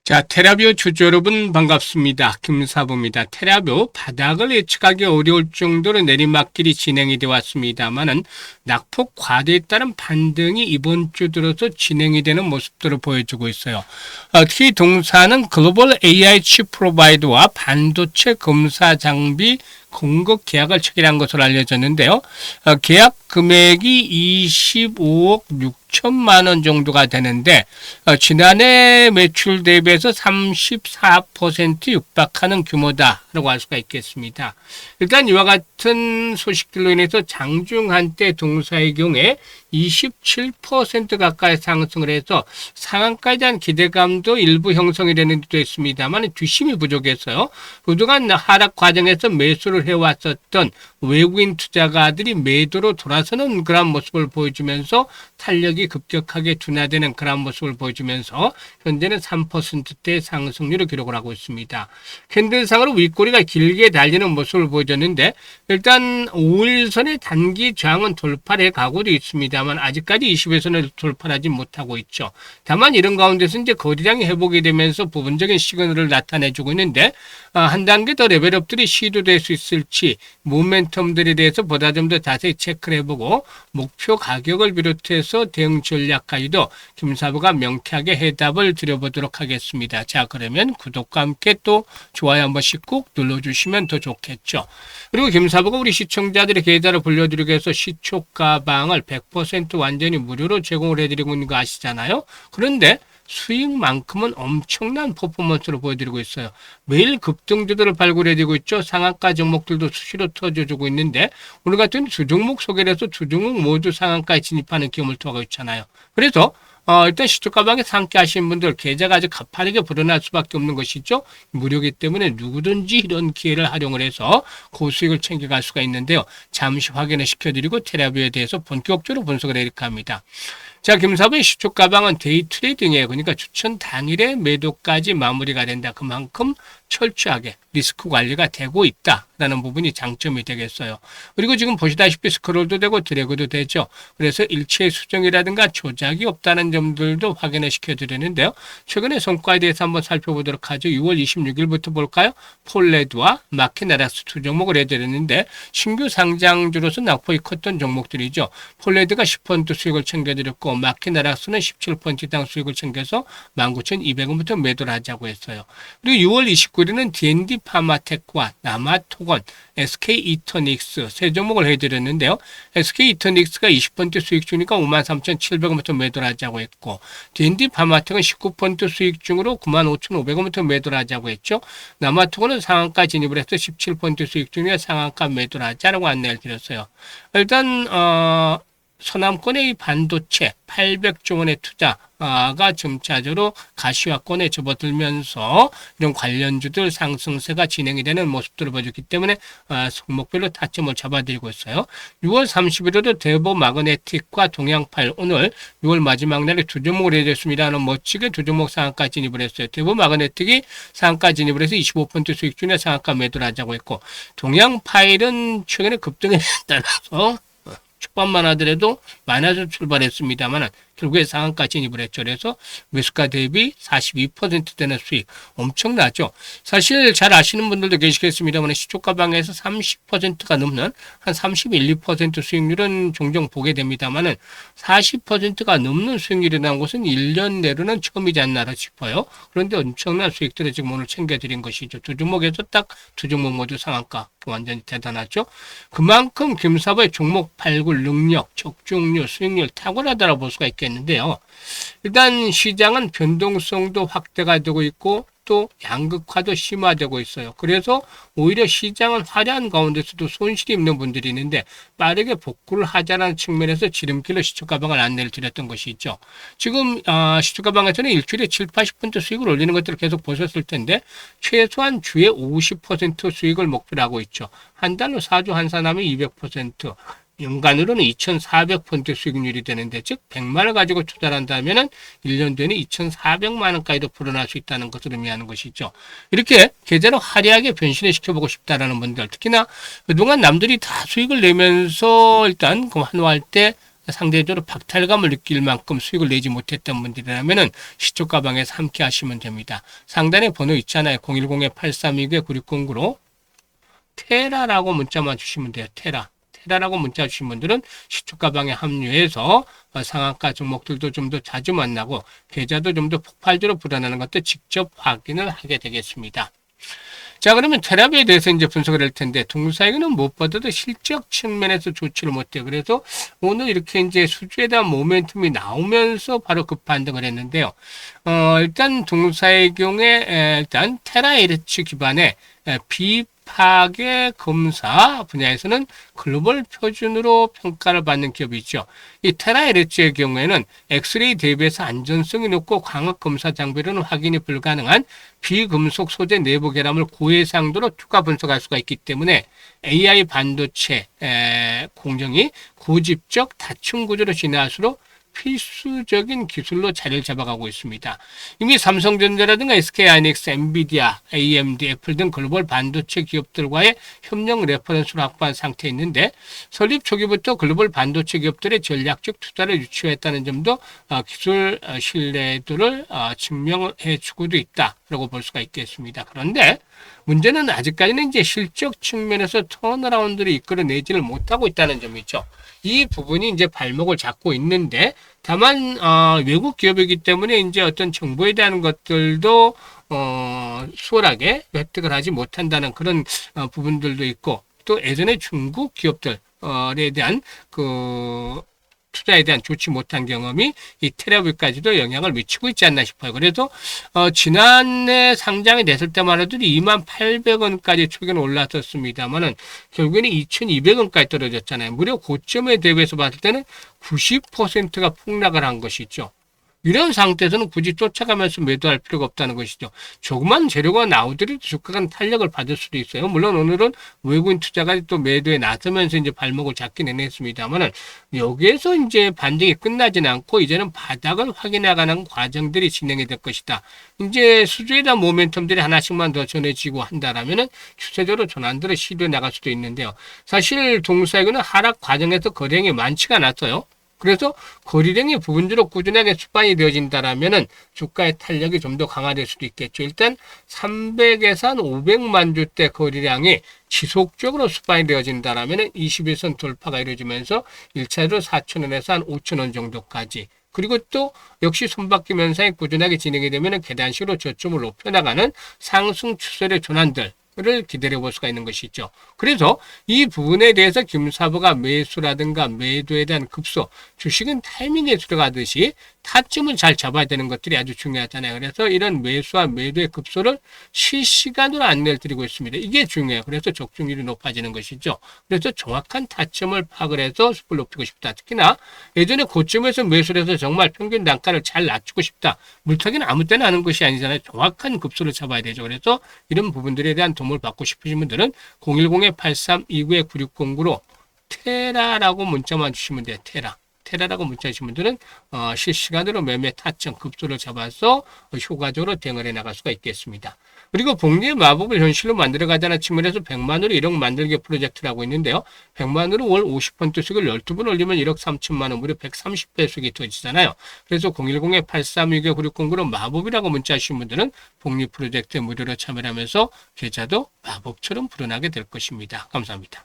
자, 테라뷰 주주 여러분 반갑습니다. 김사부입니다. 테라뷰 바닥을 예측하기 어려울 정도로 내리막길이 진행이 되어 왔습니다만은 낙폭 과대에 따른 반등이 이번 주 들어서 진행이 되는 모습들을 보여주고 있어요. 특히 동사는 글로벌 AI 칩 프로바이더와 반도체 검사 장비 공급 계약을 체결한 것으로 알려졌는데요. 계약 금액이 25억 6천만 원 정도가 되는데 지난해 매출 대비해서 34% 육박하는 규모다라고 할 수가 있겠습니다. 일단 이와 같은 소식들로 인해서 장중 한때 동사의 경우에 27% 가까이 상승을 해서 상한가에 대한 기대감도 일부 형성이 되는 듯도 했습니다만 뒷심이 부족해서요. 그동안 하락 과정에서 매수를 해왔었던 외국인 투자가들이 매도로 돌아서는 그런 모습을 보여주면서 탄력이 급격하게 둔화되는 그런 모습을 보여주면서 현재는 3%대 상승률을 기록을 하고 있습니다. 캔들상으로 윗꼬리가 길게 달리는 모습을 보여줬는데 일단 5일선의 단기 저항은 돌파를 가고도 있습니다만 아직까지 20일선을 돌파하지 못하고 있죠. 다만 이런 가운데서 이제 거래량이 회복이 되면서 부분적인 시그널을 나타내주고 있는데 한 단계 더 레벨업들이 시도될 수 있을지 모멘텀들에 대해서 보다 좀 더 자세히 체크를 해보고 목표 가격을 비롯해서 대응 전략까지도 김사부가 명쾌하게 해답을 드려보도록 하겠습니다. 자, 그러면 구독과 함께 또 좋아요 한 번씩 꾹 눌러주시면 더 좋겠죠. 그리고 김사부가 우리 시청자들의 계좌를 불려드리기 위해서 시초가방을 100% 완전히 무료로 제공을 해드리고 있는 거 아시잖아요. 그런데 수익만큼은 엄청난 퍼포먼스를 보여드리고 있어요. 매일 급등주들을 발굴해드리고 있죠. 상한가 종목들도 수시로 터져주고 있는데 오늘 같은 두 종목 소개를 해서 두 종목 모두 상한가에 진입하는 기업을 투하고 있잖아요. 그래서 일단 시초가방에 상께 하시는 분들 계좌가 아주 가파르게 불어날 수밖에 없는 것이죠. 무료이기 때문에 누구든지 이런 기회를 활용을 해서 고수익을 챙겨갈 수가 있는데요. 잠시 확인을 시켜드리고 테라뷰에 대해서 본격적으로 분석을 해드릴까 합니다. 자, 김사부의 시초가방은 데이 트레이딩이에요. 그러니까 추천 당일에 매도까지 마무리가 된다. 그만큼 철저하게 리스크 관리가 되고 있다라는 부분이 장점이 되겠어요. 그리고 지금 보시다시피 스크롤도 되고 드래그도 되죠. 그래서 일체 수정이라든가 조작이 없다는 점들도 확인을 시켜드리는데요. 최근의 성과에 대해서 한번 살펴보도록 하죠. 6월 26일부터 볼까요? 폴레드와 마키나락스 두 종목을 해드렸는데 신규 상장주로서 낙폭이 컸던 종목들이죠. 폴레드가 10% 수익을 챙겨드렸고 마키나락스는 17%당 수익을 챙겨서 19,200원부터 매도를 하자고 했어요. 그리고 6월 29일은 D&D 파마텍과 남아토건, SK 이터닉스 세 종목을 해드렸는데요. SK 이터닉스가 20% 수익 중이니까 53,700원부터 매도를 하자고 했고 D&D 파마텍은 19% 수익 중으로 95,500원부터 매도를 하자고 했죠. 남아토건은 상한가 진입을 해서 17% 수익 중이라 상한가 매도를 하자라고 안내를 드렸어요. 일단 서남권의 반도체 800조 원의 투자가 점차적으로 가시화권에 접어들면서 이런 관련주들 상승세가 진행이 되는 모습들을 보여줬기 때문에 종목별로 타점을 잡아드리고 있어요. 6월 30일에도 대보 마그네틱과 동양팔 오늘 6월 마지막 날에 두 종목을 해줬습니다. 멋지게 두 종목 상한가 진입을 했어요. 대보 마그네틱이 상한가 진입을 해서 25% 수익 중에 상한가 매도를 하자고 했고 동양파일은 최근에 급등에 따라서 초반만 하더라도 마이너스 출발했습니다만 결국에 상한가 진입을 했죠. 그래서 매수가 대비 42% 되는 수익 엄청나죠. 사실 잘 아시는 분들도 계시겠습니다만 시초가방에서 30%가 넘는 한 31, 2% 수익률은 종종 보게 됩니다만 40%가 넘는 수익률이 나온 것은 1년 내로는 처음이지 않나 싶어요. 그런데 엄청난 수익들을 지금 오늘 챙겨드린 것이죠. 두 종목에서 딱 두 종목 모두 상한가 완전히 대단하죠. 그만큼 김사부의 종목 발굴 능력, 적중률, 수익률 탁월하다고 볼 수가 있겠는데요. 일단 시장은 변동성도 확대가 되고 있고 또 양극화도 심화되고 있어요. 그래서 오히려 시장은 화려한 가운데서도 손실이 있는 분들이 있는데 빠르게 복구를 하자는 측면에서 지름길로 시초가방을 안내를 드렸던 것이 있죠. 지금 시초가방에서는 일주일에 7, 80% 수익을 올리는 것들을 계속 보셨을 텐데 최소한 주에 50% 수익을 목표로 하고 있죠. 한 달로 4주 환산하면 200%. 연간으로는 2,400% 수익률이 되는데 즉 100만 원 가지고 투자를 한다면 1년 뒤에는 2,400만 원까지도 불어날 수 있다는 것을 의미하는 것이죠. 이렇게 계좌를 화려하게 변신을 시켜보고 싶다라는 분들 특히나 그동안 남들이 다 수익을 내면서 일단 환호할 때 상대적으로 박탈감을 느낄 만큼 수익을 내지 못했던 분들이라면은 시초 가방에서 함께 하시면 됩니다. 상단에 번호 있잖아요. 010-8329-9609로 테라라고 문자만 주시면 돼요. 테라라고 문자 주신 분들은 시초 가방에 합류해서 상한가 종목들도 좀 더 자주 만나고 계좌도 좀 더 폭발적으로 불어나는 것도 직접 확인을 하게 되겠습니다. 자, 그러면 테라비에 대해서 이제 분석을 할 텐데, 동사이는 무엇보다도 실적 측면에서 좋지를 못해요. 그래서 오늘 이렇게 이제 수주에 대한 모멘텀이 나오면서 바로 급반등을 했는데요. 일단 동사의 경우에 일단 테라에르츠 기반의 비파괴 검사 분야에서는 글로벌 표준으로 평가를 받는 기업이 있죠. 이 테라에르츠의 경우에는 엑스레이 대비해서 안전성이 높고 광학 검사 장비로는 확인이 불가능한 비금속 소재 내부 결함을 고해상도로 추가 분석할 수가 있기 때문에 AI 반도체 공정이 고집적 다층 구조로 진화할수록 필수적인 기술로 자리를 잡아가고 있습니다. 이미 삼성전자라든가 SK하이닉스, 엔비디아, AMD, 애플 등 글로벌 반도체 기업들과의 협력 레퍼런스를 확보한 상태에 있는데, 설립 초기부터 글로벌 반도체 기업들의 전략적 투자를 유치했다는 점도 기술 신뢰도를 증명해 주고도 있다라고 볼 수가 있겠습니다. 그런데 문제는 아직까지는 이제 실적 측면에서 턴어라운드를 이끌어내지를 못하고 있다는 점이죠. 이 부분이 이제 발목을 잡고 있는데, 다만 외국 기업이기 때문에 이제 어떤 정보에 대한 것들도 수월하게 획득을 하지 못한다는 그런 부분들도 있고, 또 예전에 중국 기업들에 대한 투자에 대한 좋지 못한 경험이 이 테라뷰까지도 영향을 미치고 있지 않나 싶어요. 그래서 지난해 상장이 됐을 때만 해도 28,000원까지 초기는 올랐었습니다만은 결국에는 2,200원까지 떨어졌잖아요. 무려 고점에 대비해서 봤을 때는 90%가 폭락을 한 것이죠. 이런 상태에서는 굳이 쫓아가면서 매도할 필요가 없다는 것이죠. 조그만 재료가 나오더라도 주가가 탄력을 받을 수도 있어요. 물론 오늘은 외국인 투자가 또 매도에 나서면서 이제 발목을 잡기는 했습니다만은, 여기에서 이제 반등이 끝나지는 않고 이제는 바닥을 확인해가는 과정들이 진행이 될 것이다. 이제 수주에 대한 모멘텀들이 하나씩만 더 전해지고 한다라면은 추세적으로 전환들을 시도해 나갈 수도 있는데요. 사실 동사이고는 하락 과정에서 거래량이 많지가 않았어요. 그래서 거래량이 부분적으로 꾸준하게 수반이 되어진다라면은 주가의 탄력이 좀 더 강화될 수도 있겠죠. 일단 300에서 한 500만 주대 거래량이 지속적으로 수반이 되어진다라면은 21선 돌파가 이루어지면서 1차로 4,000원에서 한 5,000원 정도까지. 그리고 또 역시 손바뀜 현상이 꾸준하게 진행이 되면 계단식으로 저점을 높여나가는 상승 추세의 전환들 를 기다려 볼 수가 있는 것이죠. 그래서 이 부분에 대해서 김사부가 매수라든가 매도에 대한 급소, 주식은 타이밍에 들어가듯이 타점을 잘 잡아야 되는 것들이 아주 중요하잖아요. 그래서 이런 매수와 매도의 급소를 실시간으로 안내를 드리고 있습니다. 이게 중요해요. 그래서 적중률이 높아지는 것이죠. 그래서 정확한 타점을 파악을 해서 수익을 높이고 싶다. 특히나 예전에 고점에서 매수를 해서 정말 평균 단가를 잘 낮추고 싶다. 물타기는 아무 때나 하는 것이 아니잖아요. 정확한 급소를 잡아야 되죠. 그래서 이런 부분들에 대한 도움을 받고 싶으신 분들은 010-8329-9609로 테라라고 문자만 주시면 돼요. 테라라고 문자 주신 분들은 실시간으로 매매 타점 급소를 잡아서 효과적으로 대응을 해 나갈 수가 있겠습니다. 그리고 복리의 마법을 현실로 만들어가자는 측면에서 100만으로 1억 만들기 프로젝트라고 있는데요. 100만으로 월 50% 수익을 12번 올리면 1억 3천만 원, 무려 130배 수익이 터지잖아요. 그래서 010-8329-9609로 마법이라고 문자 주신 분들은 복리 프로젝트에 무료로 참여하면서 계좌도 마법처럼 불어나게 될 것입니다. 감사합니다.